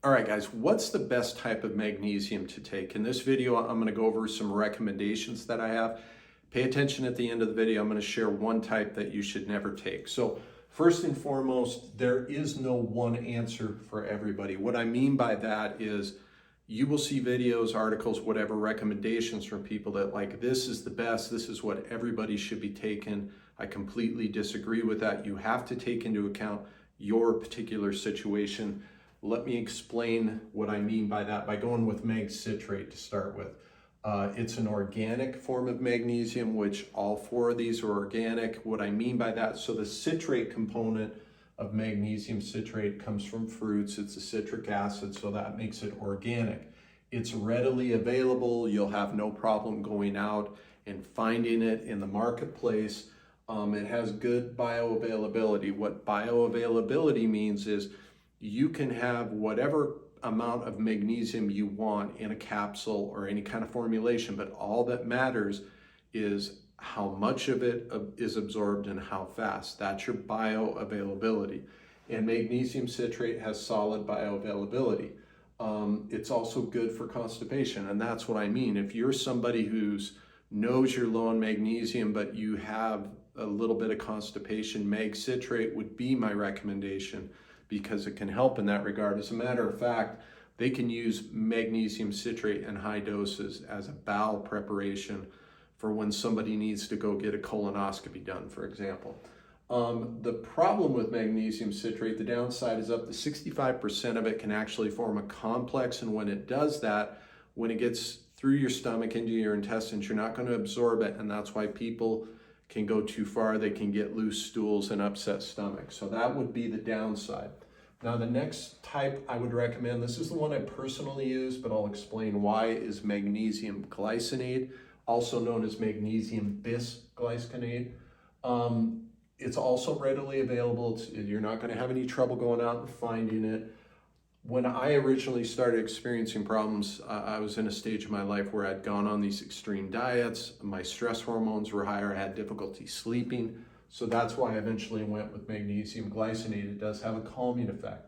All right, guys, what's the best type of magnesium to take? In this video, I'm going to go over some recommendations that I have. Pay attention at the end of the video. I'm going to share one type that you should never take. So first and foremost, there is no one answer for everybody. What I mean by that is you will see videos, articles, whatever, recommendations from people that like, this is the best, this is what everybody should be taking. I completely disagree with that. You have to take into account your particular situation. Let me explain what I mean by that by going with mag citrate to start with. It's an organic form of magnesium, which all four of these are organic. What I mean by that, so the citrate component of magnesium citrate comes from fruits. It's a citric acid, so that makes it organic. It's readily available. You'll have no problem going out and finding it in the marketplace. It has good bioavailability. What bioavailability means is you can have whatever amount of magnesium you want in a capsule or any kind of formulation, but all that matters is how much of it is absorbed and how fast. That's your bioavailability. And magnesium citrate has solid bioavailability. It's also good for constipation, and that's what I mean. If you're somebody who knows you're low on magnesium, but you have a little bit of constipation, mag citrate would be my recommendation, because it can help in that regard. As a matter of fact, they can use magnesium citrate in high doses as a bowel preparation for when somebody needs to go get a colonoscopy done, for example. The problem with magnesium citrate, the downside is up to 65% of it can actually form a complex, and when it does that, when it gets through your stomach into your intestines, you're not going to absorb it, and that's why people can go too far. They can get loose stools and upset stomach. So that would be the downside. Now the next type I would recommend, this is the one I personally use, but I'll explain why, is magnesium glycinate, also known as magnesium bisglycinate. It's also readily available. You're not going to have any trouble going out and finding it. When I originally started experiencing problems, I was in a stage of my life where I'd gone on these extreme diets. My stress hormones were higher. I had difficulty sleeping. So that's why I eventually went with magnesium glycinate. It does have a calming effect.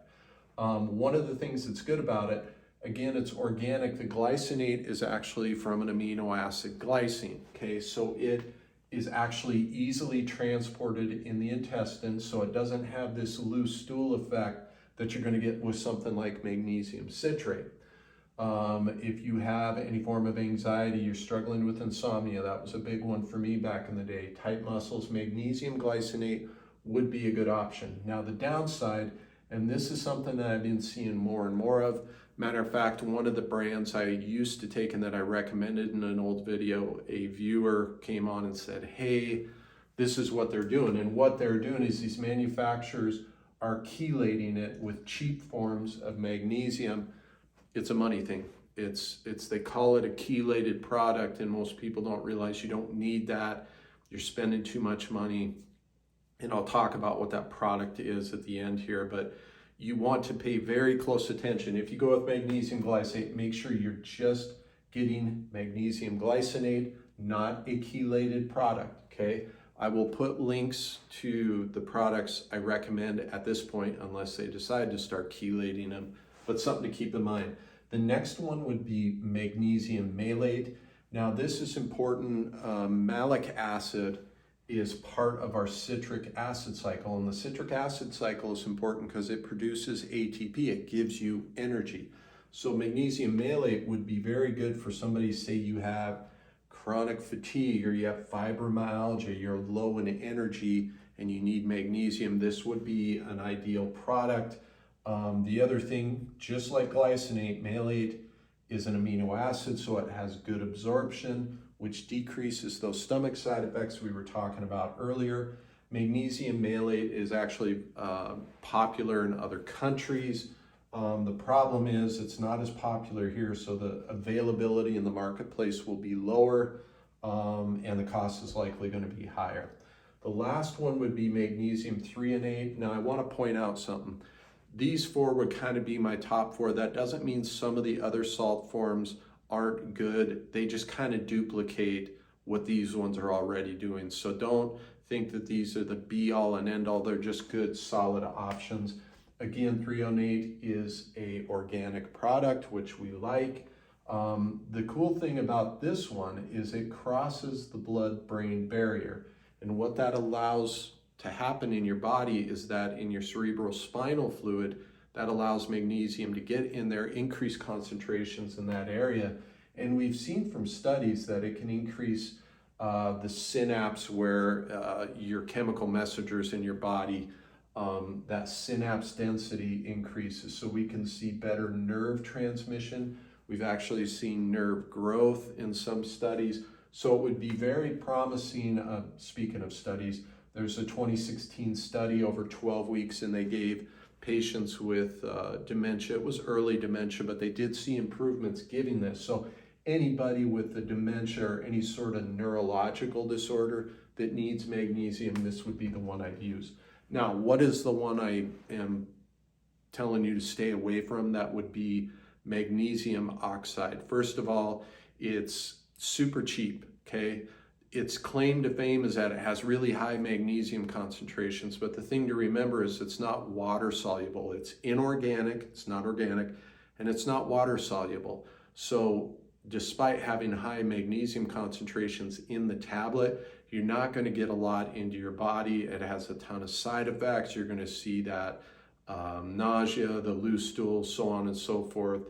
One of the things that's good about it, again, it's organic. The glycinate is actually from an amino acid glycine. Okay, so it is actually easily transported in the intestine, so it doesn't have this loose stool effect that you're going to get with something like magnesium citrate. If you have any form of anxiety, you're struggling with insomnia, that was a big one for me back in the day. Tight muscles, magnesium glycinate would be a good option. Now the downside, and this is something that I've been seeing more and more of. Matter of fact, one of the brands I used to take and that I recommended in an old video, a viewer came on and said, hey, this is what they're doing. And what they're doing is these manufacturers are chelating it with cheap forms of magnesium. It's a money thing. They call it a chelated product, and most people don't realize you don't need that. You're spending too much money. And I'll talk about what that product is at the end here, but you want to pay very close attention. If you go with magnesium glycinate, make sure you're just getting magnesium glycinate, not a chelated product, okay? I will put links to the products I recommend at this point, unless they decide to start chelating them, but something to keep in mind. The next one would be magnesium malate. Now this is important. Malic acid is part of our citric acid cycle, and the citric acid cycle is important because it produces ATP. It gives you energy. So magnesium malate would be very good for somebody, say you have chronic fatigue or you have fibromyalgia, you're low in energy and you need magnesium. This would be an ideal product. The other thing, just like glycinate, malate is an amino acid, so it has good absorption, which decreases those stomach side effects we were talking about earlier. Magnesium malate is actually popular in other countries. The problem is it's not as popular here, so the availability in the marketplace will be lower, and the cost is likely going to be higher. The last one would be magnesium threonate. Now I want to point out something. These four would kind of be my top four. That doesn't mean some of the other salt forms aren't good. They just kind of duplicate what these ones are already doing. So don't think that these are the be all and end all. They're just good, solid options. Again, 308 is a organic product, which we like. The cool thing about this one is it crosses the blood-brain barrier. And what that allows to happen in your body is that in your cerebral spinal fluid, that allows magnesium to get in there, increase concentrations in that area. And we've seen from studies that it can increase the synapse where your chemical messengers in your body, that synapse density increases. So we can see better nerve transmission. We've actually seen nerve growth in some studies. So it would be very promising. Speaking of studies, there's a 2016 study over 12 weeks, and they gave patients with dementia. It was early dementia, but they did see improvements giving this. So anybody with the dementia or any sort of neurological disorder that needs magnesium, this would be the one I'd use. Now, what is the one I am telling you to stay away from? That would be magnesium oxide. First of all, it's super cheap, okay? Its claim to fame is that it has really high magnesium concentrations, but the thing to remember is it's not water soluble. It's inorganic, it's not organic, and it's not water soluble. So despite having high magnesium concentrations in the tablet, you're not going to get a lot into your body. It has a ton of side effects. You're going to see that nausea, the loose stool, so on and so forth.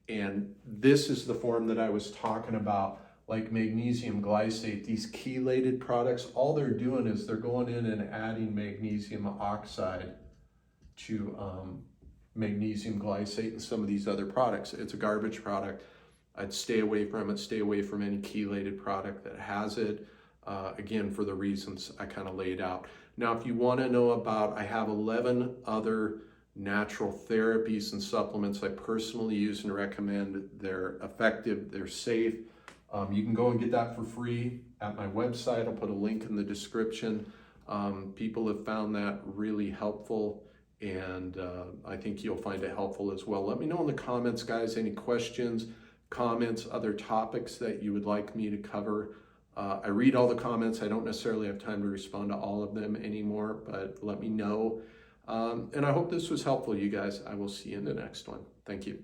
And this is the form that I was talking about, like magnesium glycinate. These chelated products, all they're doing is they're going in and adding magnesium oxide to magnesium glycinate and some of these other products. It's a garbage product. I'd stay away from it, stay away from any chelated product that has it. Again, for the reasons I kind of laid out. Now, if you want to know about, I have 11 other natural therapies and supplements I personally use and recommend. They're effective, they're safe. You can go and get that for free at my website. I'll put a link in the description. People have found that really helpful, and I think you'll find it helpful as well. Let me know in the comments, guys, any questions, comments, other topics that you would like me to cover. I read all the comments. I don't necessarily have time to respond to all of them anymore, but let me know. And I hope this was helpful, you guys. I will see you in the next one. Thank you.